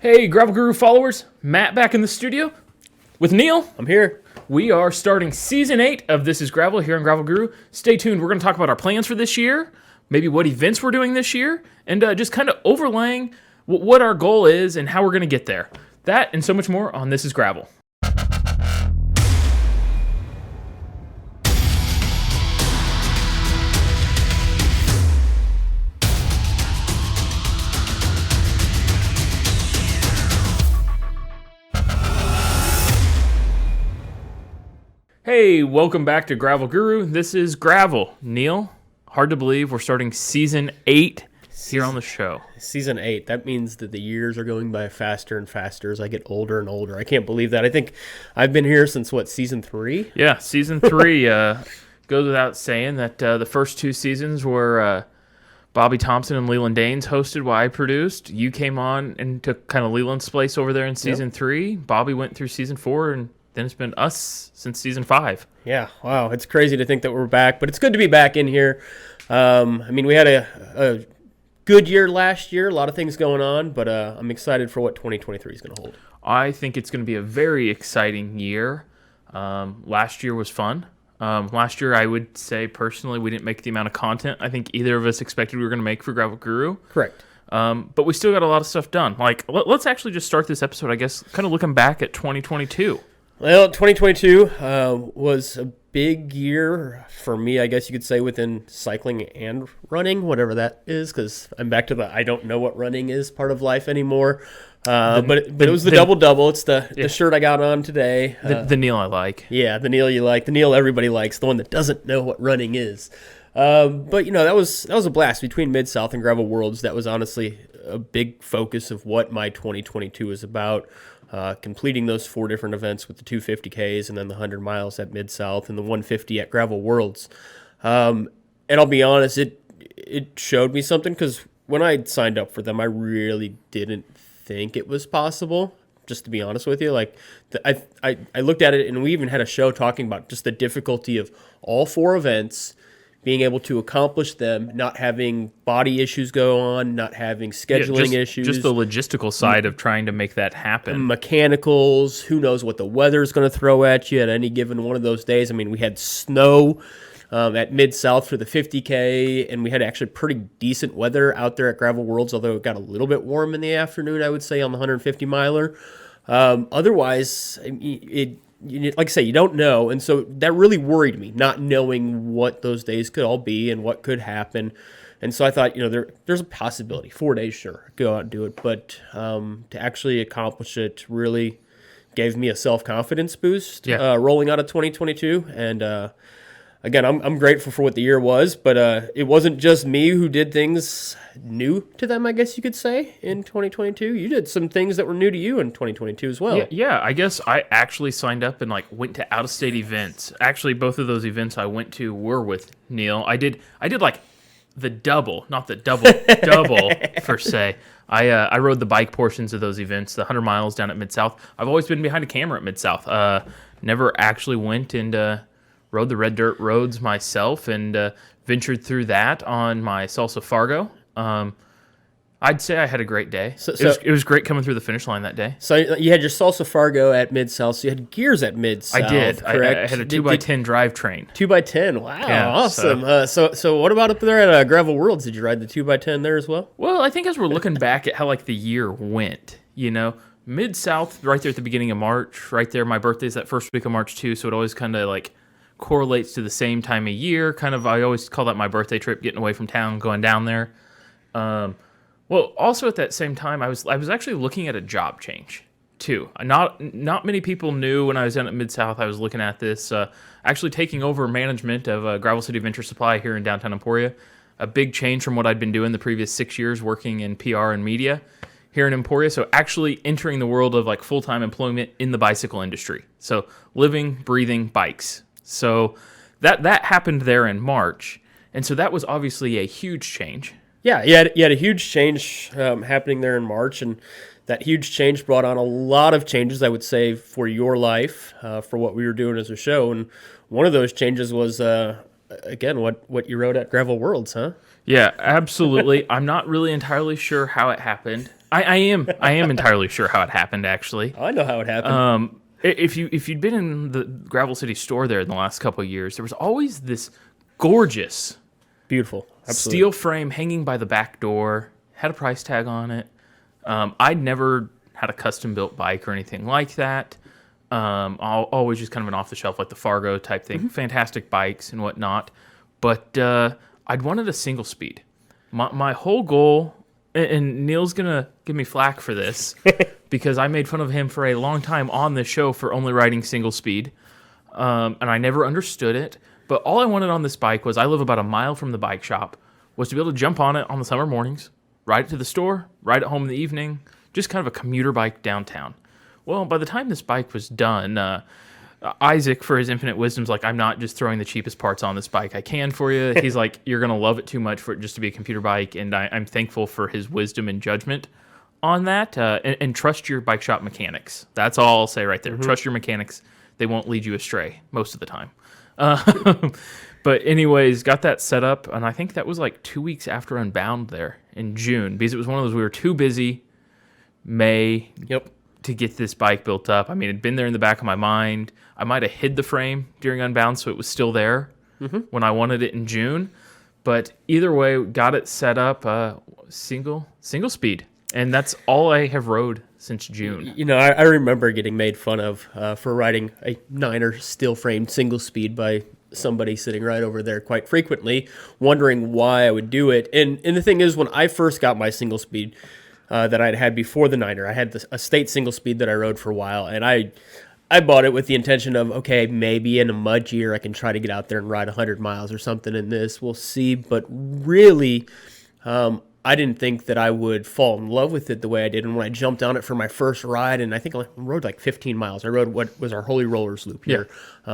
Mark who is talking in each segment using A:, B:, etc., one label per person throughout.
A: Hey, Gravel Guru followers, Matt back in the studio with Neil.
B: I'm here.
A: We are starting Season 8 of This is Gravel here on Gravel Guru. Stay tuned. We're going to talk about our plans for this year, maybe what events we're doing this year, and just kind of overlaying what our goal is and how we're going to get there. That and so much more on This is Gravel. Hey, welcome back to Gravel Guru. This is Gravel. Neil, hard to believe we're starting Season 8 here on the show.
B: Season 8. That means that the years are going by faster and faster as I get older and older. I can't believe that. I think I've been here since, Season 3?
A: Yeah, Season 3 goes without saying that the first two seasons were Bobby Thompson and Leland Danes hosted while I produced. You came on and took kind of Leland's place over there in Season 3. Bobby went through Season 4, and then it's been us since Season 5.
B: Yeah, wow. It's crazy to think that we're back, but it's good to be back in here. We had a good year last year, a lot of things going on, but I'm excited for what 2023 is going to hold.
A: I think it's going to be a very exciting year. Last year was fun. Last year, I would say personally, we didn't make the amount of content I think either of us expected we were going to make for Gravel Guru.
B: Correct.
A: But we still got a lot of stuff done. Let's actually just start this episode, I guess, kind of looking back at 2022.
B: Well, 2022 was a big year for me, I guess you could say, within cycling and running, whatever that is, because I'm back to the I don't know what running is part of life anymore. But it was the double-double. It's the shirt I got on today.
A: The Neil I like.
B: Yeah, the Neil you like. The Neil everybody likes, the one that doesn't know what running is. But that was a blast between Mid-South and Gravel Worlds. That was honestly a big focus of what my 2022 was about. Completing those 4 different events with the 250Ks and then the 100 miles at Mid-South and the 150 at Gravel Worlds. And I'll be honest, it showed me something, because when I signed up for them, I really didn't think it was possible, just to be honest with you. I looked at it, and we even had a show talking about just the difficulty of all 4 events, being able to accomplish them, not having body issues go on, not having scheduling issues.
A: Just the logistical side of trying to make that happen.
B: Mechanicals, who knows what the weather's going to throw at you at any given one of those days. We had snow at Mid-South for the 50K, and we had actually pretty decent weather out there at Gravel Worlds, although it got a little bit warm in the afternoon, I would say, on the 150-miler. Otherwise, like I say, you don't know, and so that really worried me, not knowing what those days could all be and what could happen. And so I thought, there's a possibility. 4 days, sure, go out and do it, but to actually accomplish it really gave me a self-confidence boost rolling out of 2022. And again, I'm grateful for what the year was, but it wasn't just me who did things new to them, I guess you could say, in 2022. You did some things that were new to you in 2022 as well.
A: Yeah, I guess I actually signed up and went to out-of-state events. Actually, both of those events I went to were with Neil. I did the double, not the double per se. I rode the bike portions of those events, the 100 miles down at Mid-South. I've always been behind a camera at Mid-South. Never actually went and rode the red dirt roads myself, and ventured through that on my Salsa Fargo. I'd say I had a great day. It was great coming through the finish line that day.
B: So you had your Salsa Fargo at Mid-South, so you had gears at Mid-South.
A: I did.
B: Correct?
A: I had a 2x10 drivetrain.
B: 2x10, wow,
A: yeah,
B: awesome. So what about up there at Gravel Worlds? Did you ride the 2x10 there as well?
A: Well, I think as we're looking back at how the year went, Mid-South right there at the beginning of March, right there, my birthday's that first week of March too, so it always kind of correlates to the same time of year. I always call that my birthday trip, getting away from town, going down there. Well, also at that same time, I was actually looking at a job change too. Not many people knew when I was down at Mid-South I was looking at this. Actually taking over management of Gravel City Adventure Supply here in downtown Emporia. A big change from what I'd been doing the previous 6 years working in PR and media here in Emporia. So actually entering the world of full-time employment in the bicycle industry. So living, breathing bikes. So that happened there in March. And so that was obviously a huge change.
B: Yeah, you had a huge change happening there in March, and that huge change brought on a lot of changes, I would say, for your life, for what we were doing as a show. And one of those changes was, again, what you rode at Gravel Worlds, huh?
A: Yeah, absolutely. I'm not really entirely sure how it happened. I am entirely sure how it happened, actually.
B: I know how it happened.
A: If you'd been in the Gravel City store there in the last couple of years, there was always this gorgeous
B: Beautiful. Absolutely.
A: steel frame hanging by the back door, had a price tag on it. I'd never had a custom built bike or anything like that. Always just kind of an off the shelf, like the Fargo type thing. Fantastic bikes and whatnot. But I'd wanted a single speed. My whole goal, and Neil's going to give me flack for this because I made fun of him for a long time on this show for only riding single speed. And I never understood it. But all I wanted on this bike was, I live about a mile from the bike shop, was to be able to jump on it on the summer mornings, ride it to the store, ride it home in the evening, just kind of a commuter bike downtown. Well, by the time this bike was done, Isaac, for his infinite wisdom's like, I'm not just throwing the cheapest parts on this bike I can for you. He's like, you're going to love it too much for it just to be a computer bike, and I'm thankful for his wisdom and judgment on that. And trust your bike shop mechanics. That's all I'll say right there. Trust your mechanics. They won't lead you astray most of the time. But anyways, got that set up, and I think that was like 2 weeks after Unbound there in June, because it was one of those, we were too busy May to get this bike built up. I mean, it'd been there in the back of my mind. I might have hid the frame during Unbound, so it was still there when I wanted it in June. But either way, got it set up, single speed, and that's all I have rode since June.
B: You know, I remember getting made fun of for riding a Niner steel-framed single speed by somebody sitting right over there quite frequently, wondering why I would do it. And the thing is, when I first got my single speed that I'd had before the Niner, I had a state single speed that I rode for a while, and I bought it with the intention of, okay, maybe in a mud year I can try to get out there and ride 100 miles or something in this. We'll see. But really, I didn't think that I would fall in love with it the way I did. And when I jumped on it for my first ride, and I think I rode like 15 miles. I rode what was our Holy Rollers loop here,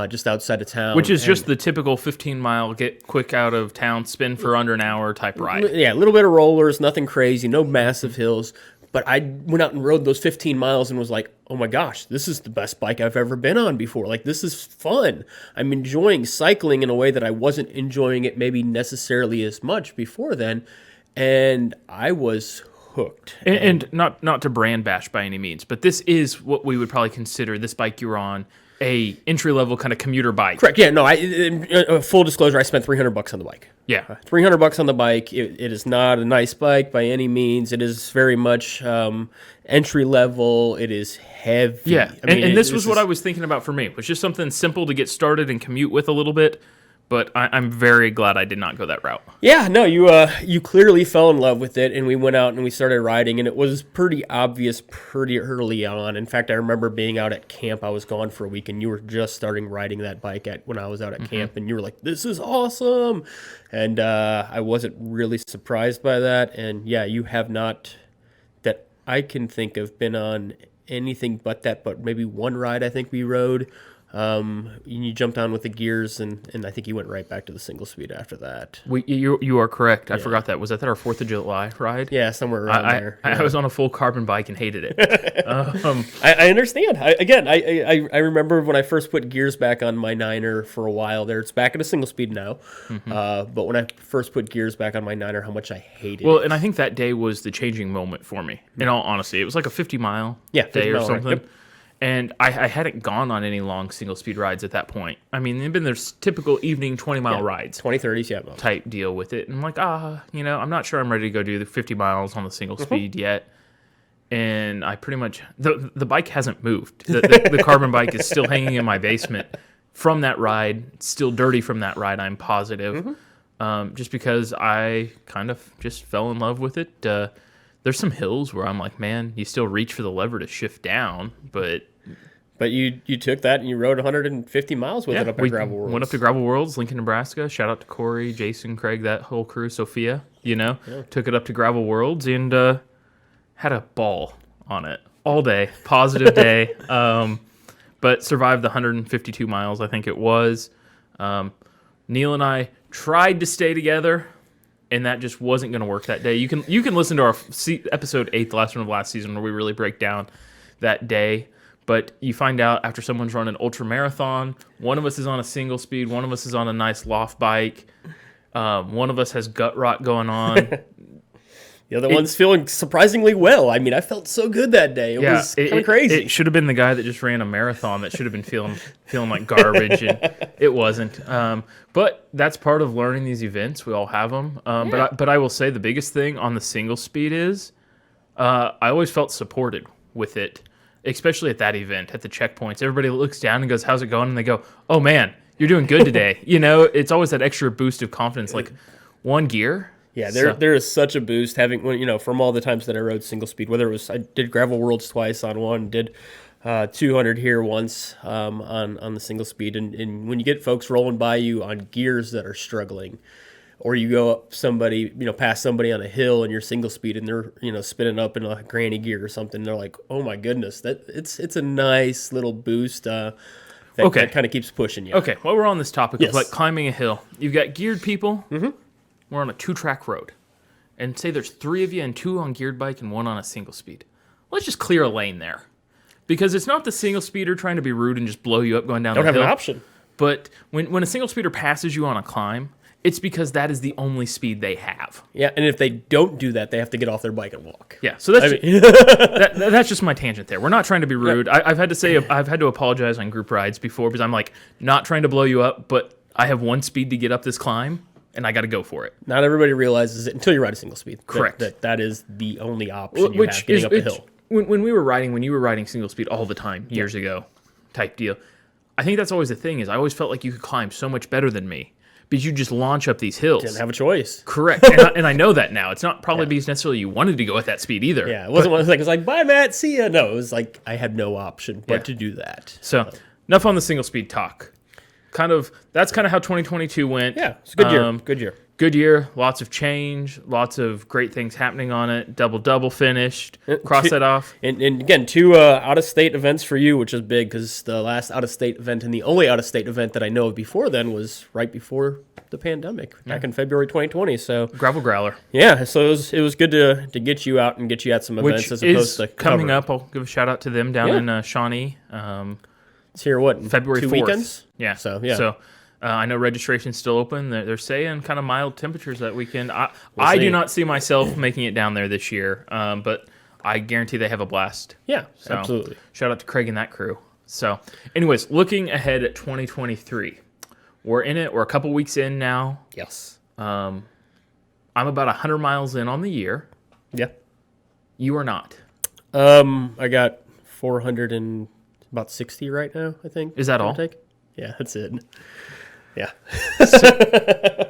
B: just outside of town.
A: Which is just the typical 15-mile, get quick out of town, spin for under an hour type ride.
B: Yeah, a little bit of rollers, nothing crazy, no massive hills. But I went out and rode those 15 miles and was like, oh my gosh, this is the best bike I've ever been on before. Like, this is fun. I'm enjoying cycling in a way that I wasn't enjoying it maybe necessarily as much before then. And I was hooked.
A: And not to brand bash by any means, but this is what we would probably consider, this bike you were on, a entry-level kind of commuter bike.
B: Correct. Yeah, no, full disclosure, I spent $300 on the bike.
A: Yeah.
B: $300 on the bike. It is not a nice bike by any means. It is very much entry-level. It is heavy.
A: Yeah, and this was what I was thinking about for me. It was just something simple to get started and commute with a little bit. But I'm very glad I did not go that route.
B: Yeah, no, you clearly fell in love with it, and we went out and we started riding, and it was pretty obvious pretty early on. In fact, I remember being out at camp. I was gone for a week, and you were just starting riding that bike when I was out at camp, and you were like, "This is awesome!" And I wasn't really surprised by that. And yeah, you have not, that I can think of, been on anything but that. But maybe one ride I think we rode. You jumped on with the gears, and I think you went right back to the single speed after that.
A: You are correct. I forgot that. Was that our 4th of July ride?
B: Yeah, somewhere around there.
A: I was on a full carbon bike and hated it.
B: I understand. I remember when I first put gears back on my Niner for a while there. It's back at a single speed now. But when I first put gears back on my Niner, how much I hated it.
A: Well, and I think that day was the changing moment for me, in all honesty. It was like a 50-mile day or something. Right. Yep. And I hadn't gone on any long single-speed rides at that point. I mean, they've been their typical evening 20-mile rides.
B: 20, 30s, yeah.
A: Type deal with it. And I'm like, I'm not sure I'm ready to go do the 50 miles on the single speed yet. And I pretty much, the bike hasn't moved. The carbon bike is still hanging in my basement from that ride. It's still dirty from that ride, I'm positive. Just because I kind of just fell in love with it. There's some hills where I'm like, man, you still reach for the lever to shift down, but
B: you took that and you rode 150 miles with it up at Gravel Worlds.
A: Went up to Gravel Worlds, Lincoln, Nebraska. Shout out to Corey, Jason, Craig, that whole crew, Sophia. Took it up to Gravel Worlds and had a ball on it all day, positive day. But survived the 152 miles, I think it was. Neil and I tried to stay together. And that just wasn't going to work that day. You can listen to our episode 8, the last one of last season, where we really break down that day. But you find out after someone's run an ultra marathon, one of us is on a single speed, one of us is on a nice loft bike, one of us has gut rot going on.
B: The other one's feeling surprisingly well. I mean, I felt so good that day. It was kind of crazy.
A: It should have been the guy that just ran a marathon that should have been feeling like garbage, and it wasn't. But that's part of learning these events. We all have them. But I will say the biggest thing on the single speed is I always felt supported with it, especially at that event, at the checkpoints. Everybody looks down and goes, "How's it going?" And they go, "Oh man, you're doing good today." It's always that extra boost of confidence, like one gear.
B: Yeah, there is such a boost having, from all the times that I rode single speed, whether it was, I did Gravel Worlds twice on one, did 200 here once on the single speed. And when you get folks rolling by you on gears that are struggling, or you go up somebody, past somebody on a hill and you're single speed and they're, spinning up in a granny gear or something, they're like, oh my goodness, it's a nice little boost that kind of keeps pushing you.
A: Okay, while we're on this topic
B: Yes.
A: of like climbing a hill, you've got geared people. Mm-hmm. We're on a 2-track road, and say there's 3 of you and 2 on geared bike and 1 on a single speed. Let's just clear a lane there, because it's not the single speeder trying to be rude and just blow you up going down the hill.
B: Don't have an option.
A: But when a single speeder passes you on a climb, it's because that is the only speed they have.
B: Yeah, and if they don't do that, they have to get off their bike and walk.
A: Yeah, so that's that's just my tangent there. We're not trying to be rude.
B: Yep.
A: I've had to apologize on group rides before because I'm like not trying to blow you up, but I have one speed to get up this climb, and I got to go for it.
B: Not everybody realizes it until you ride a single speed.
A: Correct.
B: That is the only option you have getting up the hill.
A: When you were riding single speed all the time years ago, type deal, I think that's always the thing is I always felt like you could climb so much better than me because you just launch up these hills.
B: Didn't have a choice.
A: Correct. and I know that now. It's not probably because necessarily you wanted to go at that speed either.
B: Yeah, it wasn't one of those things like, bye, Matt, see ya. No, it was like I had no option but to do that.
A: So enough on the single speed talk. That's kind of how 2022 went.
B: Yeah, it's a good year. Good year.
A: Good year. Lots of change. Lots of great things happening on it. Double finished. Cross that off.
B: And again, 2 out-of-state events for you, which is big because the last out-of-state event and the only out-of-state event that I know of before then was right before the pandemic, back in February 2020. So
A: Gravel Growler.
B: Yeah, so it was good to get you out and get you at some events as opposed to
A: coming up. I'll give a shout out to them down in Shawnee.
B: It's here, what,
A: February
B: 2
A: 4th.
B: weekends?
A: Yeah.
B: So, yeah.
A: So I know registration's still open. They're saying kind of mild temperatures that weekend. I do not see myself making it down there this year, but I guarantee they have a blast.
B: Yeah,
A: So,
B: absolutely.
A: Shout out to Craig and that crew. So, anyways, looking ahead at 2023. We're in it. We're a couple weeks in now.
B: Yes.
A: I'm about 100 miles in on the year.
B: Yeah.
A: You are not.
B: I got 460 right now, I think.
A: Is that all?
B: Yeah, that's it. Yeah.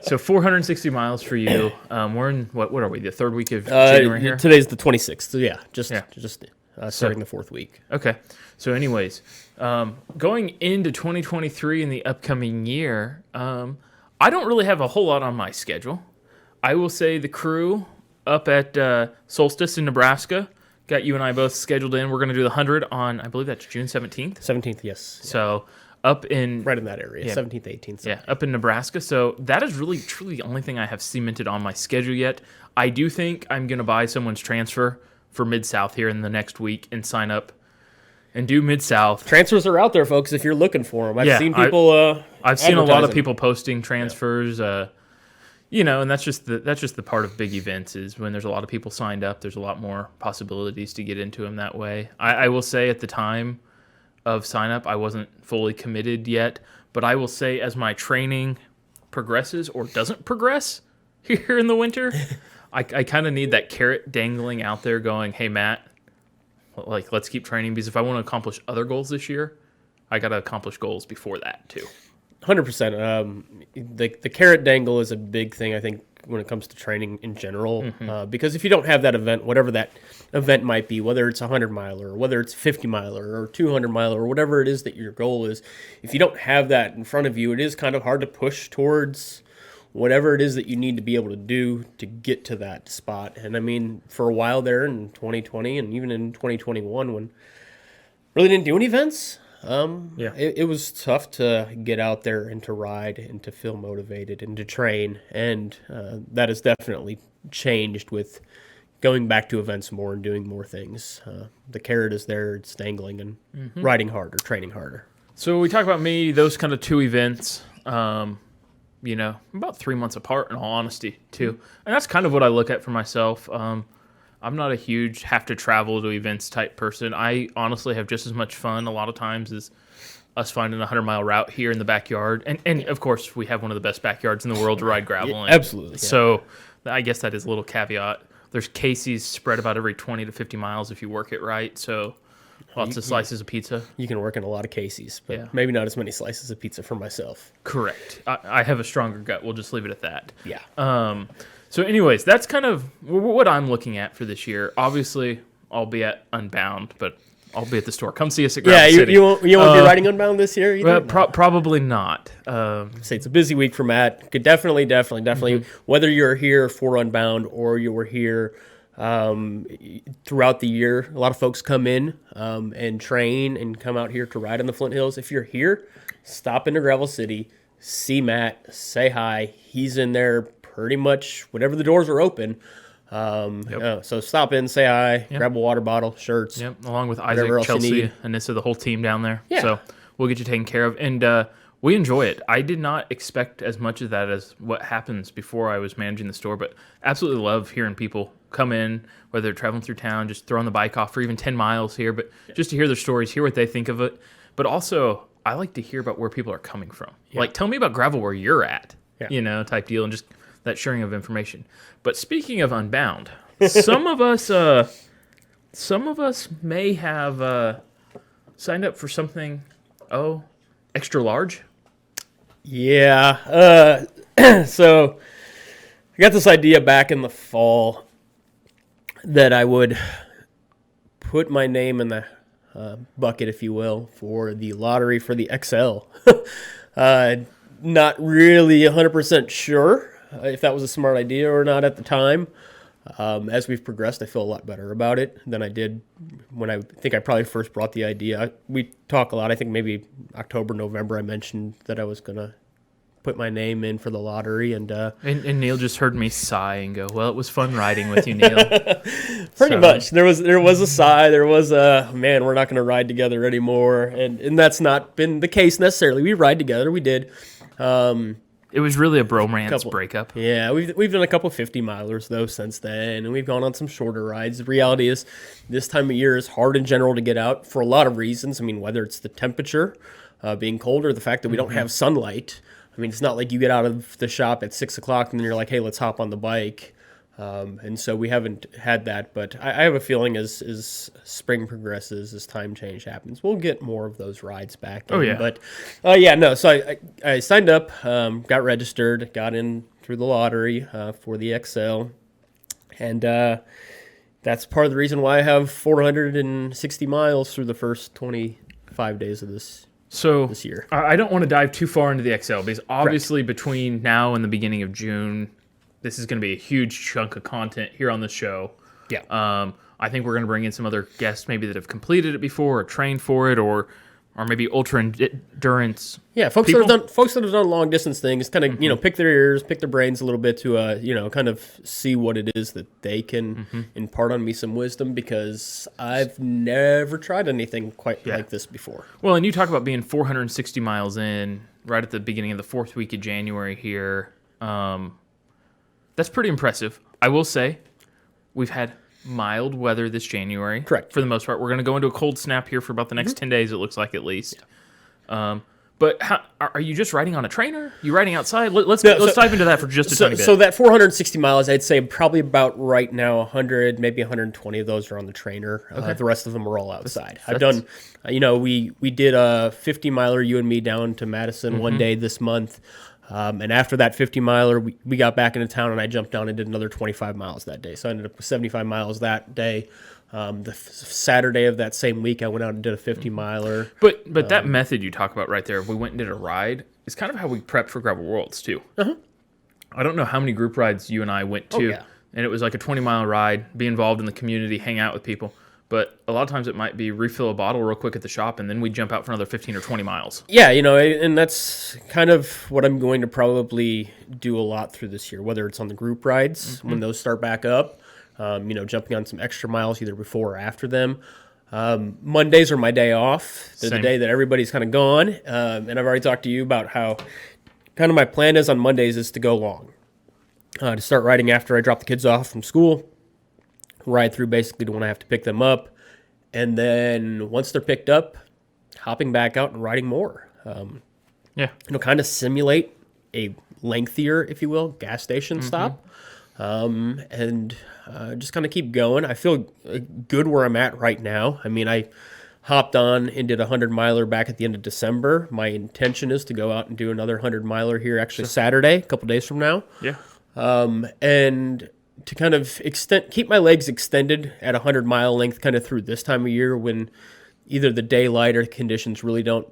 A: So 460 miles for you. We're in, what are we, the 3rd week of January here?
B: Today's the 26th, so yeah, just starting the 4th week.
A: Okay. So anyways, going into 2023 in the upcoming year, I don't really have a whole lot on my schedule. I will say the crew up at Solstice in Nebraska got you and I both scheduled in. We're going to do the 100 on, I believe that's June 17th.
B: 17th, yes.
A: So up in...
B: Right in that area, 17th, 18th. 17th.
A: Yeah, up in Nebraska. So that is really, truly the only thing I have cemented on my schedule yet. I do think I'm going to buy someone's transfer for Mid-South here in the next week and sign up and do Mid-South.
B: Transfers are out there, folks, if you're looking for them. I've seen people
A: I've seen a lot of people posting transfers, and that's just the part of big events is when there's a lot of people signed up, there's a lot more possibilities to get into them that way. I will say at the time of sign up, I wasn't fully committed yet, but I will say as my training progresses or doesn't progress here in the winter, I kind of need that carrot dangling out there going, hey, Matt, like, let's keep training because if I want to accomplish other goals this year, I got to accomplish goals before that too.
B: 100%. The carrot dangle is a big thing, I think, when it comes to training in general. Because if you don't have that event, whatever that event might be, whether it's a 100-miler, or whether it's a 50-miler, or 200-miler, or whatever it is that your goal is, if you don't have that in front of you, it is kind of hard to push towards whatever it is that you need to be able to do to get to that spot. And I mean, for a while there in 2020 and even in 2021 when really didn't do any events, it was tough to get out there and to ride and to feel motivated and to train. And that has definitely changed with going back to events more and doing more things. The carrot is there, it's dangling and riding harder, training harder.
A: So we talk about me, those kind of 2 events. about 3 months apart in all honesty too. And that's kind of what I look at for myself. I'm not a huge have to travel to events type person. I honestly have just as much fun a lot of times as us finding a 100-mile route here in the backyard. And of course, we have one of the best backyards in the world to ride gravel in.
B: Absolutely. Yeah.
A: So I guess that is a little caveat. There's Casey's spread about every 20 to 50 miles if you work it right. So lots of slices of pizza.
B: You can work in a lot of Casey's, but
A: Yeah.
B: maybe not as many slices of pizza for myself.
A: Correct. I have a stronger gut. We'll just leave it at that.
B: Yeah.
A: So anyways, that's kind of what I'm looking at for this year. Obviously, I'll be at Unbound, but I'll be at the store. Come see us at Gravel City.
B: You won't be riding Unbound this year either?
A: Well, probably not.
B: Say it's a busy week for Matt. Could definitely, whether you're here for Unbound or you were here throughout the year, a lot of folks come in and train and come out here to ride on the Flint Hills. If you're here, stop into Gravel City, see Matt, say hi. He's in there pretty much whenever the doors are open. So stop in, say hi, grab a water bottle, shirts.
A: Yep, along with
B: whatever
A: Isaac,
B: else you
A: Chelsea,
B: need.
A: Anissa, the whole team down there.
B: Yeah.
A: So we'll get you taken care of. And we enjoy it. I did not expect as much of that as what happens before I was managing the store, but absolutely love hearing people come in, whether they're traveling through town, just throwing the bike off for even 10 miles here, but just to hear their stories, hear what they think of it. But also, I like to hear about where people are coming from.
B: Yeah.
A: Like, tell me about gravel where you're at,
B: Yeah.
A: type deal, and just that sharing of information. But speaking of Unbound, some of us may have signed up for something, extra large.
B: Yeah. So I got this idea back in the fall that I would put my name in the bucket, if you will, for the lottery for the XL. Not really 100% sure if that was a smart idea or not at the time. As we've progressed, I feel a lot better about it than I did when I think I probably first brought the idea. We talk a lot. I think maybe October, November, I mentioned that I was going to put my name in for the lottery. And
A: Neil just heard me sigh and go, well, it was fun riding with you, Neil.
B: Pretty much. There was a sigh. There was a, man, we're not going to ride together anymore. And that's not been the case necessarily. We ride together. We did.
A: It was really a bromance breakup.
B: Yeah, we've done a couple 50-milers, though, since then, and we've gone on some shorter rides. The reality is this time of year is hard in general to get out for a lot of reasons. I mean, whether it's the temperature being colder, the fact that we don't have sunlight. I mean, it's not like you get out of the shop at 6 o'clock and then you're like, hey, let's hop on the bike. And so we haven't had that, but I have a feeling as spring progresses, as time change happens, we'll get more of those rides back.
A: Oh, yeah.
B: But, so I signed up, got registered, got in through the lottery for the XL, and that's part of the reason why I have 460 miles through the first 25 days of this year.
A: I don't want to dive too far into the XL because obviously between now and the beginning of June, this is going to be a huge chunk of content here on the show.
B: Yeah.
A: I think we're going to bring in some other guests maybe that have completed it before or trained for it or maybe ultra endurance.
B: Yeah, folks that have done long distance things, kind of pick their ears, pick their brains a little bit to kind of see what it is that they can impart on me some wisdom, because I've never tried anything quite like this before.
A: Well, and you talk about being 460 miles in right at the beginning of the fourth week of January here. That's pretty impressive. I will say we've had mild weather this January.
B: Correct.
A: For the most part. We're going to go into a cold snap here for about the next 10 days, it looks like, at least. Yeah. But are you just riding on a trainer? You riding outside? Let's dive into that for just a tiny bit.
B: So that 460 miles, I'd say probably about right now 100, maybe 120 of those are on the trainer. Okay. The rest of them are all outside. I've done, we did a 50-miler, you and me, down to Madison one day this month. And after that 50-miler, we got back into town, and I jumped down and did another 25 miles that day. So I ended up with 75 miles that day. The Saturday of that same week, I went out and did a 50-miler.
A: But that method you talk about right there, we went and did a ride, is kind of how we prepped for Gravel Worlds, too. Uh-huh. I don't know how many group rides you and I went to, and it was like a 20-mile ride, be involved in the community, hang out with people. But a lot of times it might be refill a bottle real quick at the shop, and then we jump out for another 15 or 20 miles.
B: Yeah, and that's kind of what I'm going to probably do a lot through this year, whether it's on the group rides, when those start back up, jumping on some extra miles either before or after them. Mondays are my day off. They're the day that everybody's kind of gone. And I've already talked to you about how kind of my plan is on Mondays is to go long, to start riding after I drop the kids off from school, ride through basically to when I have to pick them up, and then once they're picked up, hopping back out and riding more.
A: Yeah.
B: Kind of simulate a lengthier, if you will, gas station stop, and just kind of keep going. I feel good where I'm at right now. I mean, I hopped on and did a 100-miler back at the end of December. My intention is to go out and do another 100-miler here actually Saturday, a couple days from now.
A: Yeah.
B: And to kind of keep my legs extended at a 100-mile length kind of through this time of year when either the daylight or conditions really don't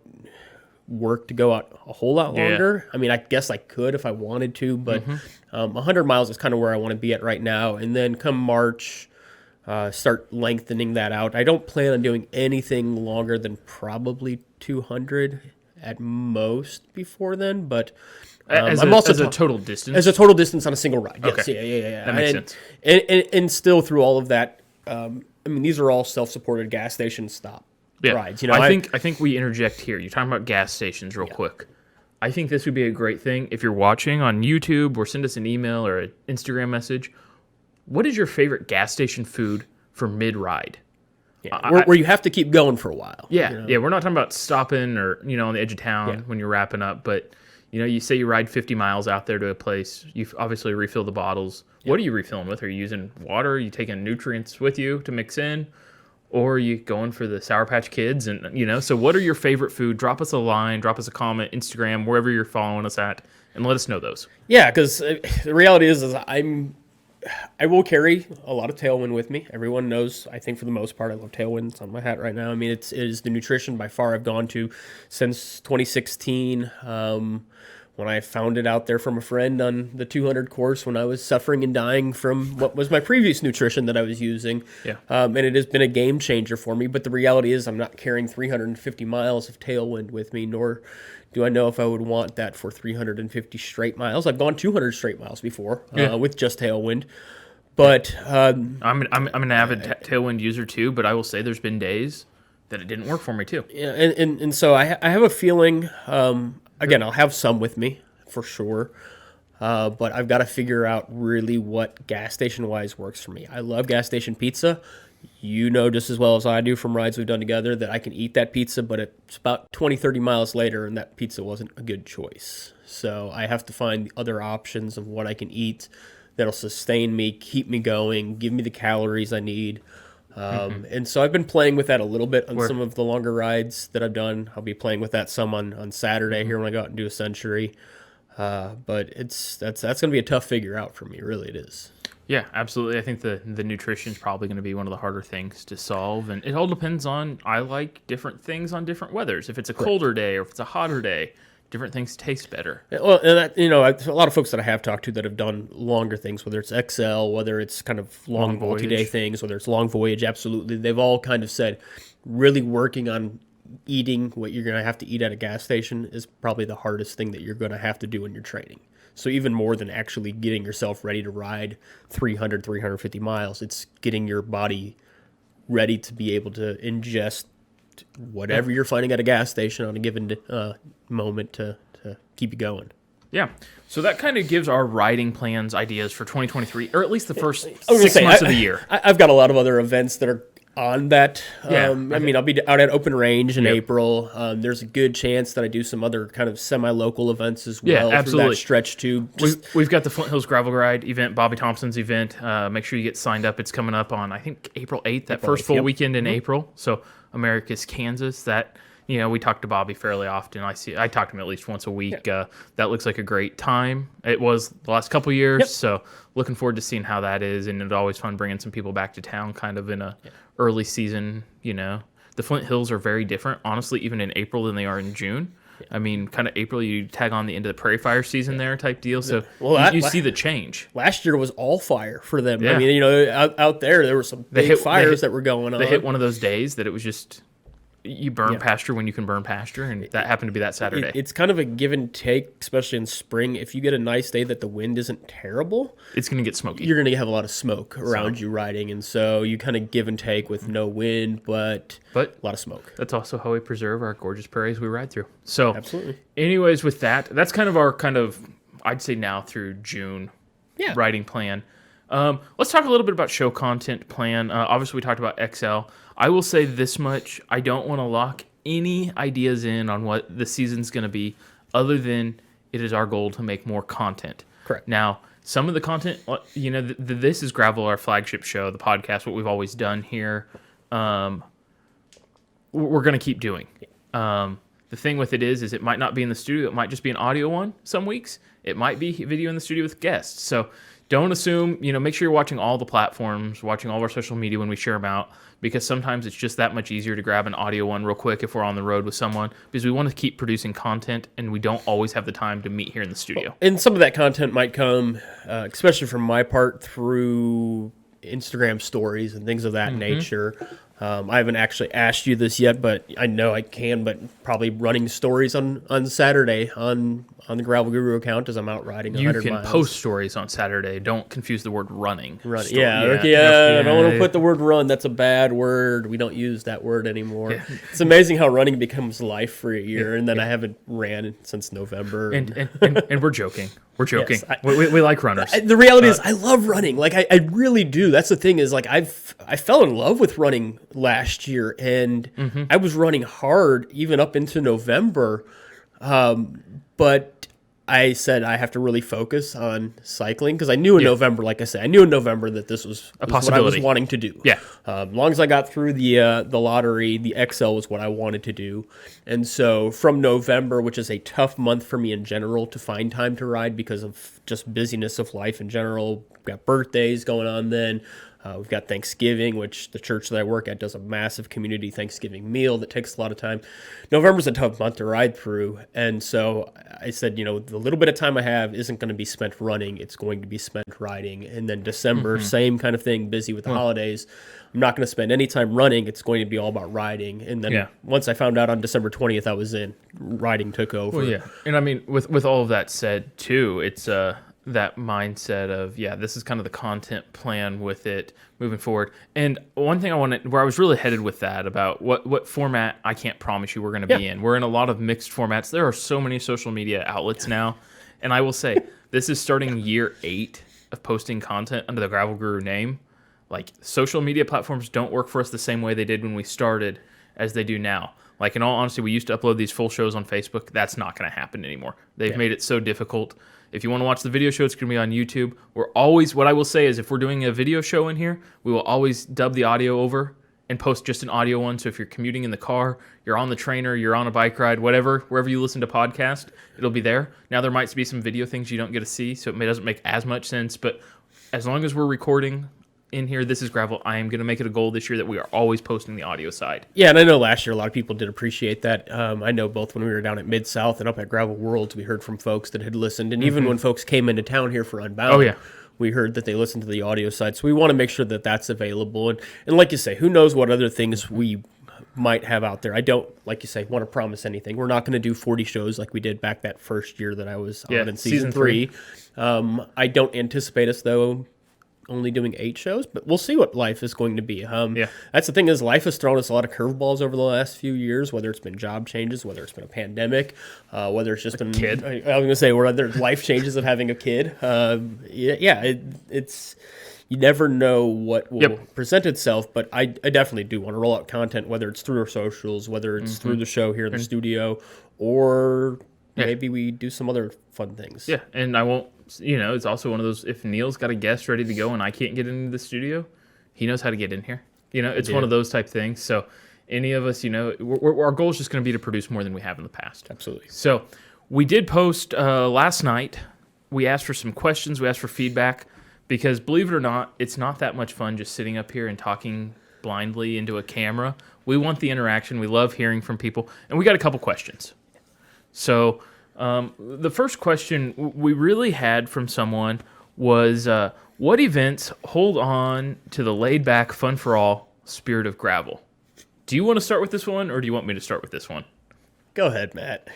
B: work to go out a whole lot longer. I mean, I guess I could if I wanted to, but 100 miles is kind of where I want to be at right now. And then come March, start lengthening that out. I don't plan on doing anything longer than probably 200 at most before then, but
A: As
B: I'm
A: a
B: also
A: total distance.
B: as a total distance on a single ride. Yes,
A: Okay.
B: yeah.
A: That makes sense.
B: And still through all of that, I mean, these are all self-supported gas station stop rides.
A: I think we interject here. You're talking about gas stations real quick. I think this would be a great thing if you're watching on YouTube or send us an email or an Instagram message. What is your favorite gas station food for mid-ride?
B: Yeah, where you have to keep going for a while.
A: Yeah, yeah. We're not talking about stopping or on the edge of town when you're wrapping up, but you say you ride 50 miles out there to a place. You obviously refill the bottles. What are you refilling with? Are you using water? Are you taking nutrients with you to mix in? Or are you going for the Sour Patch Kids? And so what are your favorite food? Drop us a line, drop us a comment, Instagram, wherever you're following us at, and let us know those.
B: Yeah, because the reality is I will carry a lot of Tailwind with me. Everyone knows, I think for the most part, I love Tailwind. It's on my hat right now. I mean, it is the nutrition by far I've gone to since 2016. When I found it out there from a friend on the 200 course when I was suffering and dying from what was my previous nutrition that I was using.
A: Yeah.
B: And it has been a game changer for me. But the reality is I'm not carrying 350 miles of Tailwind with me, nor do I know if I would want that for 350 straight miles. I've gone 200 straight miles before with just Tailwind. But
A: I'm an avid Tailwind user too, but I will say there's been days that it didn't work for me too.
B: Yeah, and so I have a feeling, again, I'll have some with me for sure, but I've got to figure out really what gas station-wise works for me. I love gas station pizza. You know just as well as I do from rides we've done together that I can eat that pizza, but it's about 20, 30 miles later, and that pizza wasn't a good choice. So I have to find other options of what I can eat that'll sustain me, keep me going, give me the calories I need. And so I've been playing with that a little bit on some of the longer rides that I've done. I'll be playing with that some on Saturday here when I go out and do a century. But that's going to be a tough figure out for me. Really, it is.
A: Yeah, absolutely. I think the nutrition is probably going to be one of the harder things to solve, and it all depends on. I like different things on different weathers. If it's a colder day or if it's a hotter day, different things taste better.
B: Well, and that, a lot of folks that I have talked to that have done longer things, whether it's XL, whether it's kind of long multi-day things, whether it's long voyage, absolutely. They've all kind of said really working on eating what you're going to have to eat at a gas station is probably the hardest thing that you're going to have to do in your training. So even more than actually getting yourself ready to ride 300, 350 miles, it's getting your body ready to be able to ingest whatever you're finding at a gas station on a given moment to keep you going.
A: Yeah. So that kind of gives our riding plans ideas for 2023, or at least the first 6 months of the year.
B: I've got a lot of other events that are on that. I mean, I'll be out at Open Range in April. There's a good chance that I do some other kind of semi-local events as well through that stretch too.
A: We've got the Flint Hills Gravel Ride event, Bobby Thompson's event. Make sure you get signed up. It's coming up on, I think, April 8th, that first full weekend in April. So America's Kansas, that... we talk to Bobby fairly often. I talk to him at least once a week. That looks like a great time. It was the last couple of years, so looking forward to seeing how that is. And it's always fun bringing some people back to town kind of in a early season, The Flint Hills are very different, honestly, even in April than they are in June. I mean, kind of April, you tag on the end of the Prairie Fire season there type deal. So you see the change.
B: Last year was all fire for them. Yeah. I mean, out there were some big fires that were going on.
A: They hit one of those days that it was just... you burn pasture when you can burn pasture, and that happened to be that Saturday.
B: It's kind of a give and take, especially in spring. If you get a nice day that the wind isn't terrible,
A: it's going to get smoky.
B: You're going to have a lot of smoke around you riding, and so you kind of give and take with no wind, but a lot of smoke.
A: That's also how we preserve our gorgeous prairies we ride through. So,
B: absolutely.
A: Anyways, with that's kind of our I'd say now through June riding plan. Let's talk a little bit about show content plan. Obviously, we talked about XL. I will say this much. I don't want to lock any ideas in on what the season's going to be, other than it is our goal to make more content.
B: Correct.
A: Now, some of the content, This is Gravel, our flagship show, the podcast, what we've always done here. We're going to keep doing. The thing with it is it might not be in the studio. It might just be an audio one some weeks. It might be video in the studio with guests. So don't assume, make sure you're watching all the platforms, watching all of our social media when we share them out, because sometimes it's just that much easier to grab an audio one real quick if we're on the road with someone, because we want to keep producing content and we don't always have the time to meet here in the studio.
B: And some of that content might come, especially from my part, through Instagram stories and things of that nature. I haven't actually asked you this yet, but I know I can, but probably running stories on Saturday on the Gravel Guru account as I'm out riding 100 miles.
A: You can post stories on Saturday. Don't confuse the word running.
B: I don't want to put the word run. That's a bad word. We don't use that word anymore. Yeah. It's amazing how running becomes life for a year, and then I haven't ran since November.
A: And we're joking. We're joking. Yes, we like runners.
B: The reality is I love running. Like I really do. That's the thing is like I fell in love with running last year, and I was running hard even up into November. But I said I have to really focus on cycling because I knew in November, like I said, that this was what I was wanting to do.
A: Yeah.
B: As long as I got through the lottery, the XL was what I wanted to do. And so from November, which is a tough month for me in general to find time to ride because of just busyness of life in general, we've got birthdays going on then. We've got Thanksgiving, which the church that I work at does a massive community Thanksgiving meal that takes a lot of time. November's a tough month to ride through. And so I said, the little bit of time I have isn't going to be spent running. It's going to be spent riding. And then December, same kind of thing, busy with the holidays. I'm not going to spend any time running. It's going to be all about riding. And then once I found out on December 20th, I was in. Riding took over.
A: Well, yeah. And I mean, with all of that said, too, it's that mindset of, this is kind of the content plan with it moving forward. And one thing where I was really headed with that about what format I can't promise you we're going to be in. We're in a lot of mixed formats. There are so many social media outlets now. And I will say, this is starting year 8 of posting content under the Gravel Guru name. Like, social media platforms don't work for us the same way they did when we started as they do now. Like, in all honesty, we used to upload these full shows on Facebook. That's not going to happen anymore. They've made it so difficult. If you want to watch the video show, it's going to be on YouTube. What I will say is if we're doing a video show in here, we will always dub the audio over and post just an audio one. So if you're commuting in the car, you're on the trainer, you're on a bike ride, wherever you listen to podcast, it'll be there. Now there might be some video things you don't get to see, so it doesn't make as much sense. But as long as we're recording in here, This is Gravel, I am going to make it a goal this year that we are always posting the audio side.
B: Yeah, and I know last year a lot of people did appreciate that. I know both when we were down at Mid-South and up at Gravel Worlds, we heard from folks that had listened. And even when folks came into town here for Unbound, we heard that they listened to the audio side. So we want to make sure that that's available. And like you say, who knows what other things we might have out there. I don't, like you say, want to promise anything. We're not going to do 40 shows like we did back that first year that I was on in season 3. I don't anticipate us, though, only doing 8 shows, but we'll see what life is going to be. That's the thing is life has thrown us a lot of curveballs over the last few years, whether it's been job changes, whether it's been a pandemic, whether it's just been
A: kid.
B: I was going to say whether life changes of having a kid. It's you never know what will present itself, but I definitely do want to roll out content, whether it's through our socials, whether it's through the show here in the studio, or maybe we do some other fun things.
A: Yeah, and I won't. It's also one of those, if Neil's got a guest ready to go and I can't get into the studio, he knows how to get in here. It's one of those type things. So any of us, our goal is just going to be to produce more than we have in the past.
B: Absolutely.
A: So we did post last night. We asked for some questions. We asked for feedback because, believe it or not, it's not that much fun just sitting up here and talking blindly into a camera. We want the interaction. We love hearing from people. And we got a couple questions. So the first question we really had from someone was, what events hold on to the laid-back, fun-for-all spirit of gravel? Do you want to start with this one, or do you want me to start with this one?
B: Go ahead, Matt.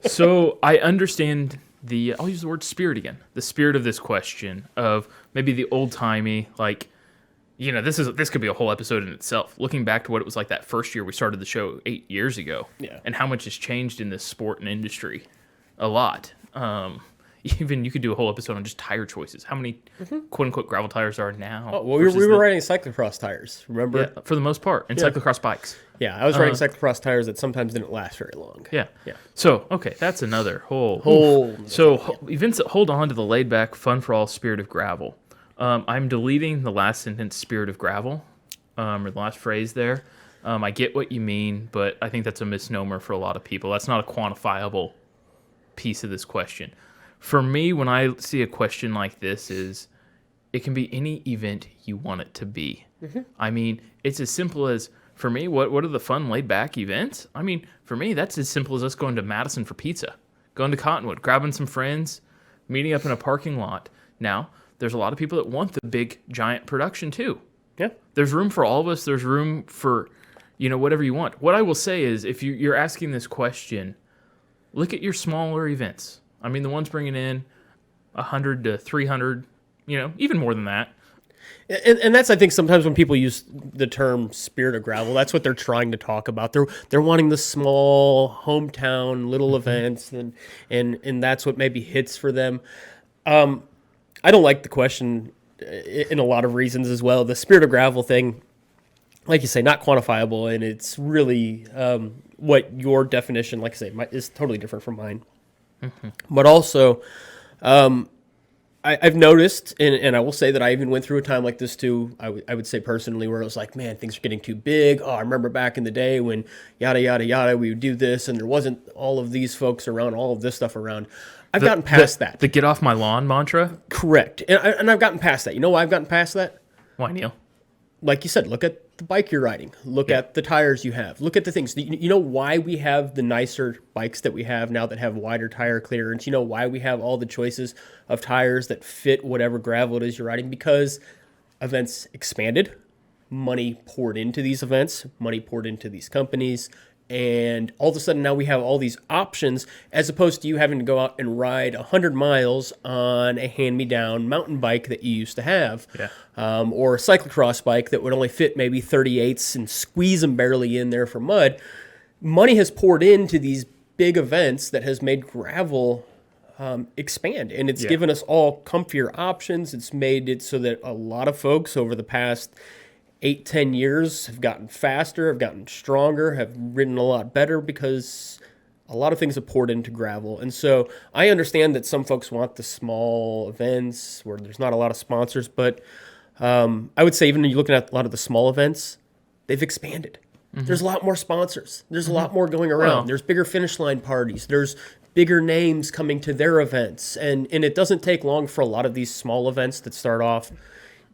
A: So I understand I'll use the word spirit again. The spirit of this question of maybe the old timey, like, this could be a whole episode in itself. Looking back to what it was like that first year we started the show 8 years ago, and how much has changed in this sport and industry, a lot. Even you could do a whole episode on just tire choices. How many quote unquote gravel tires are now?
B: Oh, well, we were riding cyclocross tires, remember?
A: Yeah, for the most part, and cyclocross bikes.
B: Yeah, I was riding cyclocross tires that sometimes didn't last very long.
A: Yeah.
B: Yeah.
A: So, okay, that's another whole. Events that hold on to the laid back, fun for all spirit of gravel. I'm deleting the last sentence, spirit of gravel, or the last phrase there. I get what you mean, but I think that's a misnomer for a lot of people. That's not a quantifiable piece of this question. For me, when I see a question like this, it can be any event you want it to be. I mean, it's as simple as, for me, what are the fun laid-back events? I mean, for me, that's as simple as us going to Madison for pizza, going to Cottonwood, grabbing some friends, meeting up in a parking lot. Now, there's a lot of people that want the big, giant production, too.
B: Yeah.
A: There's room for all of us. There's room for, whatever you want. What I will say is, if you're asking this question, look at your smaller events. I mean, the ones bringing in 100 to 300, even more than that.
B: And that's, I think, sometimes when people use the term spirit of gravel, that's what they're trying to talk about. They're wanting the small hometown little events, and that's what maybe hits for them. I don't like the question in a lot of reasons as well. The spirit of gravel thing, like you say, not quantifiable, and it's really what your definition, like I say, is totally different from mine. But also, I've noticed, and I will say that I even went through a time like this too, I would say personally, where it was like, man, things are getting too big. Oh, I remember back in the day when yada, yada, yada, we would do this, and there wasn't all of these folks around, all of this stuff around. I've gotten past that.
A: The get off my lawn mantra?
B: Correct. And I've gotten past that. You know why I've gotten past that?
A: Why, Neil?
B: Like you said, look at the bike you're riding. Look at the tires you have. Look at the things. You know why we have the nicer bikes that we have now that have wider tire clearance? You know why we have all the choices of tires that fit whatever gravel it is you're riding? Because events expanded. Money poured into these events. Money poured into these companies. And all of a sudden now we have all these options, as opposed to you having to go out and ride 100 miles on a hand-me-down mountain bike that you used to have, or a cyclocross bike that would only fit maybe 38s and squeeze them barely in there for mud. Money has poured into these big events that has made gravel expand, and it's given us all comfier options. It's made it so that a lot of folks over the past 8-10 years have gotten faster, have gotten stronger, have ridden a lot better because a lot of things have poured into gravel. And so I understand that some folks want the small events where there's not a lot of sponsors, but I would say even when you're looking at a lot of the small events, they've expanded. There's a lot more sponsors. There's a lot more going around.
A: Well,
B: there's bigger finish line parties. There's bigger names coming to their events. And it doesn't take long for a lot of these small events that start off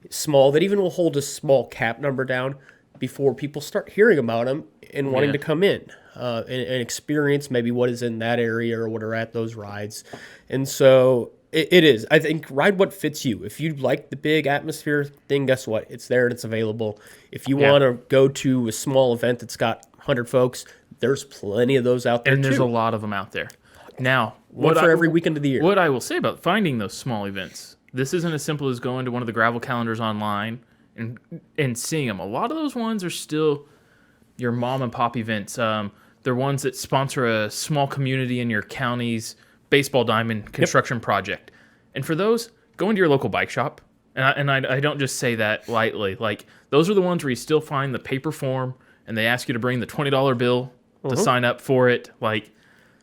B: small, that even will hold a small cap number down before people start hearing about them and wanting to come in and experience maybe what is in that area or what are at those rides. And so it is. I think ride what fits you. If you like the big atmosphere thing, guess what? It's there and it's available. If you want to go to a small event that's got 100 folks, there's plenty of those out there
A: And there's
B: too.
A: a lot of them out there. Now,
B: One for every weekend of the year.
A: What I will say about finding those small events, this isn't as simple as going to one of the gravel calendars online and seeing them. A lot of those ones are still your mom and pop events. They're ones that sponsor a small community in your county's baseball diamond construction project. And for those, go into your local bike shop. And I don't just say that lightly. Like, those are the ones where you still find the paper form and they ask you to bring the $20 bill to sign up for it. Like,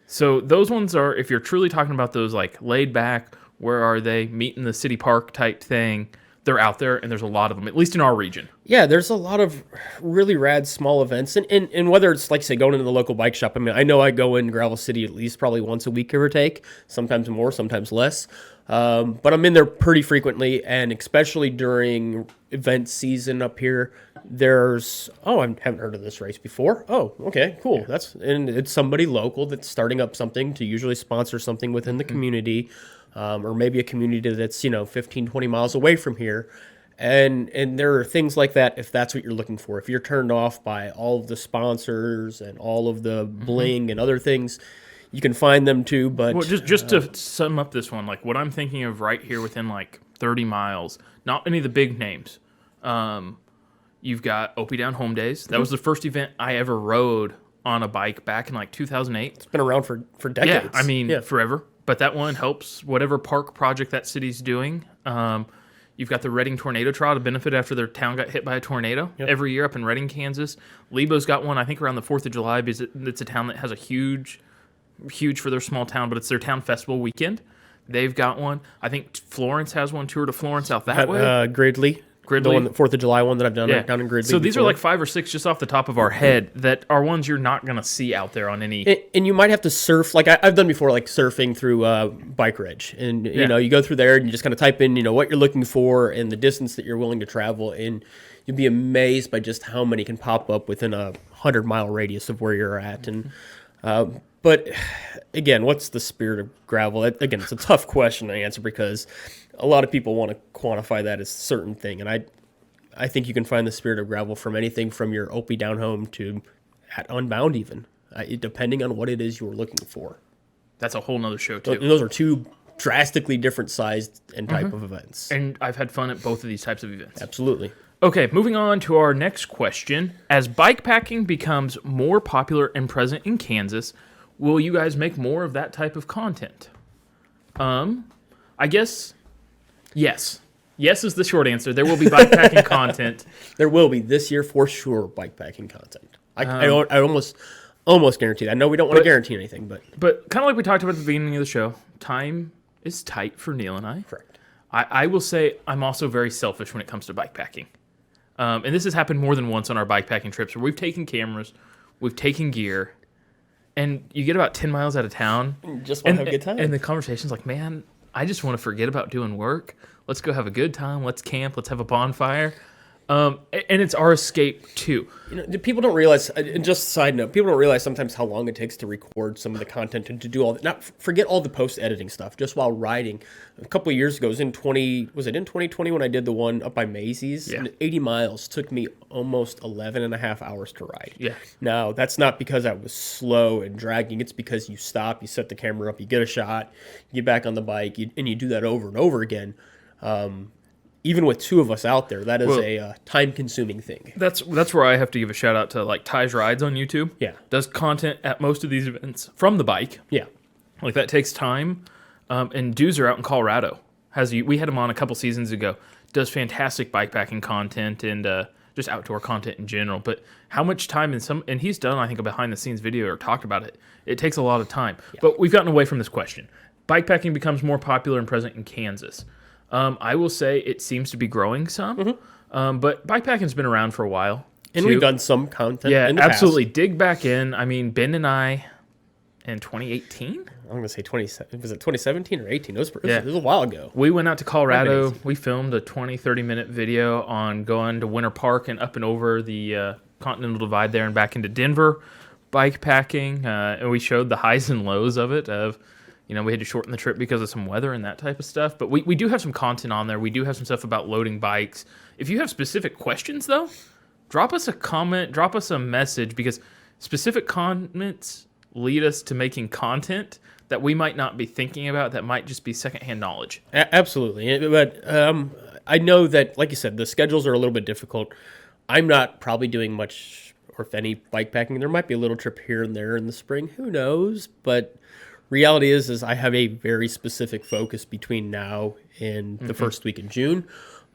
A: so those ones are, if you're truly talking about those like laid back, where are they, meet in the city park type thing, they're out there, and there's a lot of them, at least in our region.
B: Yeah, there's a lot of really rad small events. And whether it's, like, say, going into the local bike shop, I mean, I know I go in Gravel City at least probably once a week, give or take, sometimes more, sometimes less. But I'm in there pretty frequently, and especially during event season up here, there's, I haven't heard of this race before. Oh, okay, cool. And it's somebody local that's starting up something to usually sponsor something within the community. Or maybe a community that's, 15, 20 miles away from here. And there are things like that if that's what you're looking for. If you're turned off by all of the sponsors and all of the bling and other things, you can find them too. But
A: Well, just to sum up this one, like what I'm thinking of right here within like 30 miles, not any of the big names. You've got Opie Down Home Days. That was the first event I ever rode on a bike back in like 2008.
B: it's been around for decades.
A: Yeah, I mean, forever. But that one helps whatever park project that city's doing. You've got the Reading Tornado Trail to benefit after their town got hit by a tornado every year up in Reading, Kansas. Lebo's got one, I think, around the 4th of July because it's a town that has a huge for their small town, but it's their town festival weekend. They've got one. I think Florence has one, Tour to Florence out that way.
B: Gridley. The one, 4th of July one that I've done down in Gridley.
A: So these are like 5 or 6 just off the top of our head that are ones you're not going to see out there on any.
B: And you might have to surf, like I've done before, like surfing through Bike Ridge. And, you know, you go through there and you just kind of type in, you know, what you're looking for and the distance that you're willing to travel. And you'll be amazed by just how many can pop up within a 100-mile radius of where you're at. And but again, what's the spirit of gravel? Again, it's a tough question to answer because a lot of people want to quantify that as a certain thing. And I think you can find the spirit of gravel from anything from your Opie Down Home to at Unbound even, depending on what it is you're looking for.
A: That's a whole nother show, too.
B: And those are two drastically different sized and type of events.
A: And I've had fun at both of these types of events.
B: Absolutely.
A: Okay, moving on to our next question. As bikepacking becomes more popular and present in Kansas, will you guys make more of that type of content? I guess, yes. Yes is the short answer. There will be bikepacking content.
B: There will be this year for sure bikepacking content. I almost guarantee that. I know we don't want to guarantee anything, but
A: kind of like we talked about at the beginning of the show, time is tight for Neil and I.
B: correct.
A: I will say I'm also very selfish when it comes to bikepacking. And this has happened more than once on our bikepacking trips where we've taken cameras, we've taken gear, and you get about 10 miles out of town.
B: Just want to have a good time.
A: And the conversation's like, man, I just want to forget about doing work. Let's go have a good time. Let's camp. Let's have a bonfire. And it's our escape, too.
B: You know, people don't realize, and just a side note, people don't realize sometimes how long it takes to record some of the content and to do all that. Not forget all the post-editing stuff, just while riding. A couple of years ago, was it in 2020 when I did the one up by Macy's?
A: Yeah.
B: 80 miles took me almost 11 and a half hours to ride.
A: Yeah.
B: Now, that's not because I was slow and dragging. It's because you stop, you set the camera up, you get a shot, you get back on the bike, and you do that over and over again. Even with 2 of us out there, that is a time-consuming thing.
A: That's where I have to give a shout out to like Ty's Rides on YouTube.
B: Yeah.
A: Does content at most of these events from the bike.
B: Yeah.
A: Like that takes time. And Doozer out in Colorado we had him on a couple seasons ago. Does fantastic bikepacking content and just outdoor content in general. But how much time and he's done I think a behind the scenes video or talked about it. It takes a lot of time. Yeah. But we've gotten away from this question. Bikepacking becomes more popular and present in Kansas. I will say it seems to be growing some, but bikepacking's been around for a while.
B: And we've done some content
A: in
B: the
A: absolutely.
B: past.
A: Dig back in. I mean, Ben and I, in 2018?
B: I'm going to say was it 2017 or 18? It was a while ago.
A: We went out to Colorado. We filmed a 20, 30-minute video on going to Winter Park and up and over the Continental Divide there and back into Denver, bikepacking. And we showed the highs and lows of it, you know, we had to shorten the trip because of some weather and that type of stuff. But we do have some content on there. We do have some stuff about loading bikes. If you have specific questions, though, drop us a comment, drop us a message, because specific comments lead us to making content that we might not be thinking about that might just be secondhand knowledge.
B: Absolutely. But I know that, like you said, the schedules are a little bit difficult. I'm not probably doing much, or if any, bikepacking. There might be a little trip here and there in the spring. Who knows? But reality is I have a very specific focus between now and the first week in June.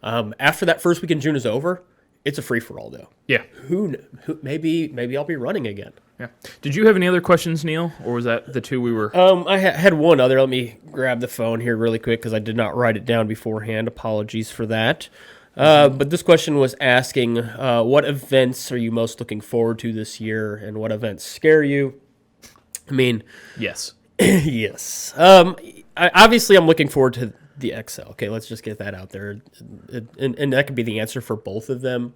B: After that first week in June is over, it's a free-for-all, though.
A: Yeah.
B: Who maybe I'll be running again.
A: Yeah. Did you have any other questions, Neil, or was that the 2 we were?
B: I had one other. Let me grab the phone here really quick because I did not write it down beforehand. Apologies for that. But this question was asking, what events are you most looking forward to this year, and what events scare you? I mean,
A: yes.
B: Yes. Obviously, I'm looking forward to the XL. Okay, let's just get that out there. And that could be the answer for both of them.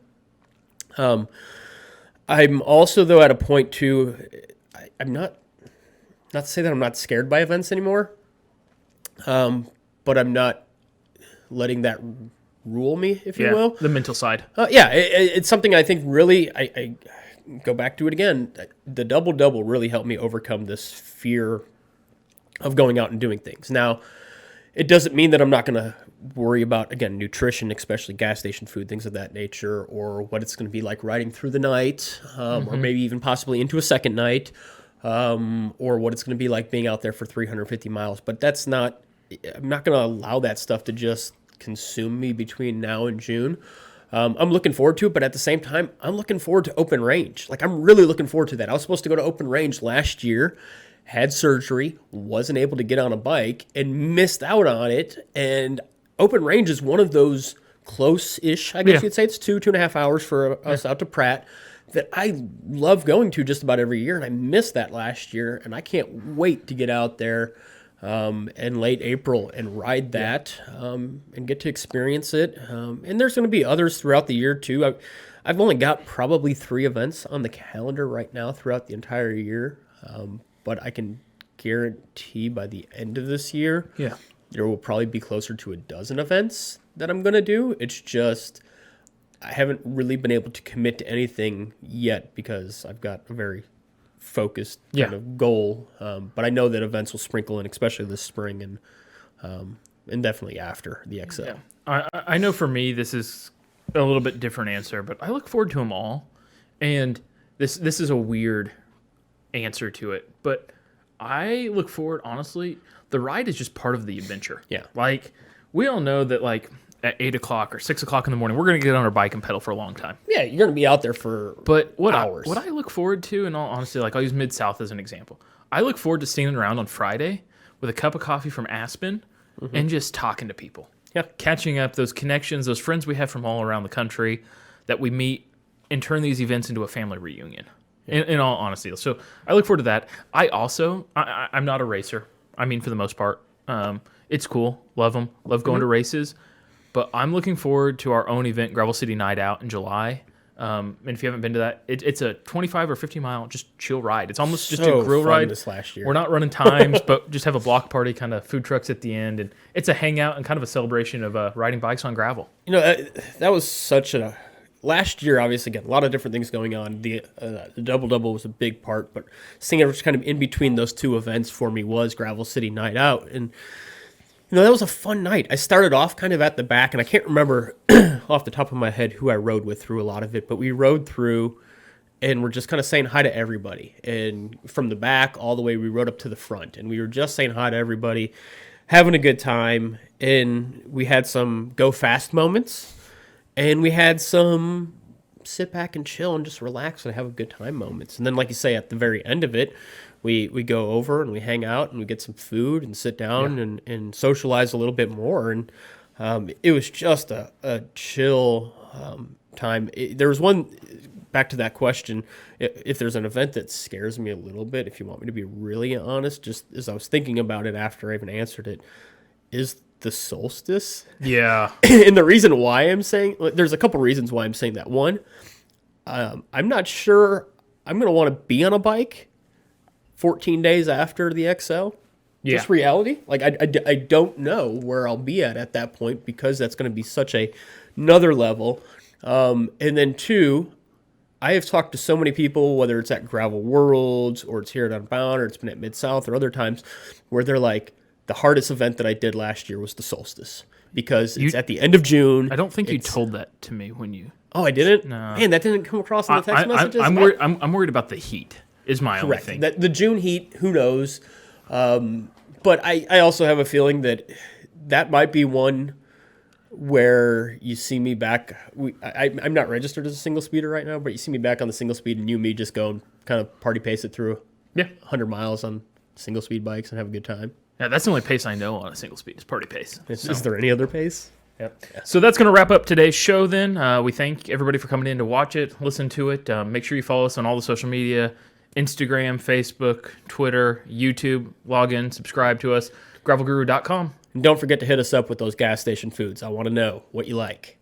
B: I'm also, though, at a point, too, I'm not to say that I'm not scared by events anymore, but I'm not letting that rule me, if you will.
A: The mental side.
B: It's something I think really, I go back to it again. The double-double really helped me overcome this fear of going out and doing things. Now, it doesn't mean that I'm not going to worry about, again, nutrition, especially gas station food, things of that nature, or what it's going to be like riding through the night, or maybe even possibly into a second night, or what it's going to be like being out there for 350 miles. But I'm not going to allow that stuff to just consume me between now and June. I'm looking forward to it, but at the same time, I'm looking forward to open range. Like, I'm really looking forward to that. I was supposed to go to open range last year, had surgery, wasn't able to get on a bike, and missed out on it. And open range is one of those close-ish, I guess you'd say. It's 2.5 hours for us out to Pratt that I love going to just about every year, and I missed that last year, and I can't wait to get out there in late April and ride that and get to experience it. And there's going to be others throughout the year, too. I've only got probably 3 events on the calendar right now throughout the entire year, but I can guarantee by the end of this year, there will probably be closer to a dozen events that I'm going to do. It's just I haven't really been able to commit to anything yet because I've got a very focused kind of goal. But I know that events will sprinkle in, especially this spring and definitely after the XL.
A: Yeah. I know for me this is a little bit different answer, but I look forward to them all. And this is a weird answer to it, but I look forward, honestly, the ride is just part of the adventure.
B: Yeah.
A: Like, we all know that, like, at 8 o'clock or 6 o'clock in the morning, we're going to get on our bike and pedal for a long time.
B: Yeah, you're going to be out there for hours.
A: What I look forward to, in all honesty, like, I'll use Mid-South as an example. I look forward to standing around on Friday with a cup of coffee from Aspen and just talking to people.
B: Yeah.
A: Catching up, those connections, those friends we have from all around the country that we meet and turn these events into a family reunion. In all honesty. So I look forward to that. I'm not a racer. I mean, for the most part. It's cool. Love them. Love going to races. But I'm looking forward to our own event, Gravel City Night Out in July. And if you haven't been to that, it's a 25 or 50 mile just chill ride. It's almost just a grill ride.
B: This last year.
A: We're not running times, but just have a block party, kind of food trucks at the end. And it's a hangout and kind of a celebration of riding bikes on gravel.
B: You know, that was such a... Last year, obviously, again, a lot of different things going on. The double-double was a big part, but seeing it was kind of in between those two events for me was Gravel City Night Out. And, you know, that was a fun night. I started off kind of at the back, and I can't remember off the top of my head who I rode with through a lot of it, but we rode through, and we're just kind of saying hi to everybody. And from the back all the way, we rode up to the front, and we were just saying hi to everybody, having a good time, and we had some go fast moments. And we had some sit back and chill and just relax and have a good time moments. And then, like you say, at the very end of it, we go over and we hang out and we get some food and sit down and socialize a little bit more. And it was just a chill time. There was one, back to that question, if there's an event that scares me a little bit, if you want me to be really honest, just as I was thinking about it after I even answered it, is the solstice.
A: Yeah.
B: And the reason why I'm saying, there's a couple reasons why I'm saying that. One, I'm not sure I'm going to want to be on a bike 14 days after the XL.
A: Yeah.
B: Just reality. Like, I don't know where I'll be at that point because that's going to be such another level. And then 2, I have talked to so many people, whether it's at Gravel Worlds or it's here at Unbound or it's been at Mid-South or other times, where they're like, the hardest event that I did last year was the solstice because it's at the end of June.
A: I don't think you told that to me when you...
B: Oh, I didn't?
A: No.
B: Man, that didn't come across in the text messages?
A: I'm worried about the heat is my only thing.
B: The June heat, who knows? But I also have a feeling that might be one where you see me back. I'm not registered as a single speeder right now, but you see me back on the single speed and me just go and kind of party pace it through 100 miles on single speed bikes and have a good time.
A: Yeah, that's the only pace I know on a single speed is party pace.
B: Is there any other pace?
A: Yep. Yeah. So that's going to wrap up today's show then. We thank everybody for coming in to watch it, listen to it. Make sure you follow us on all the social media, Instagram, Facebook, Twitter, YouTube. Log in, subscribe to us, gravelguru.com.
B: And don't forget to hit us up with those gas station foods. I want to know what you like.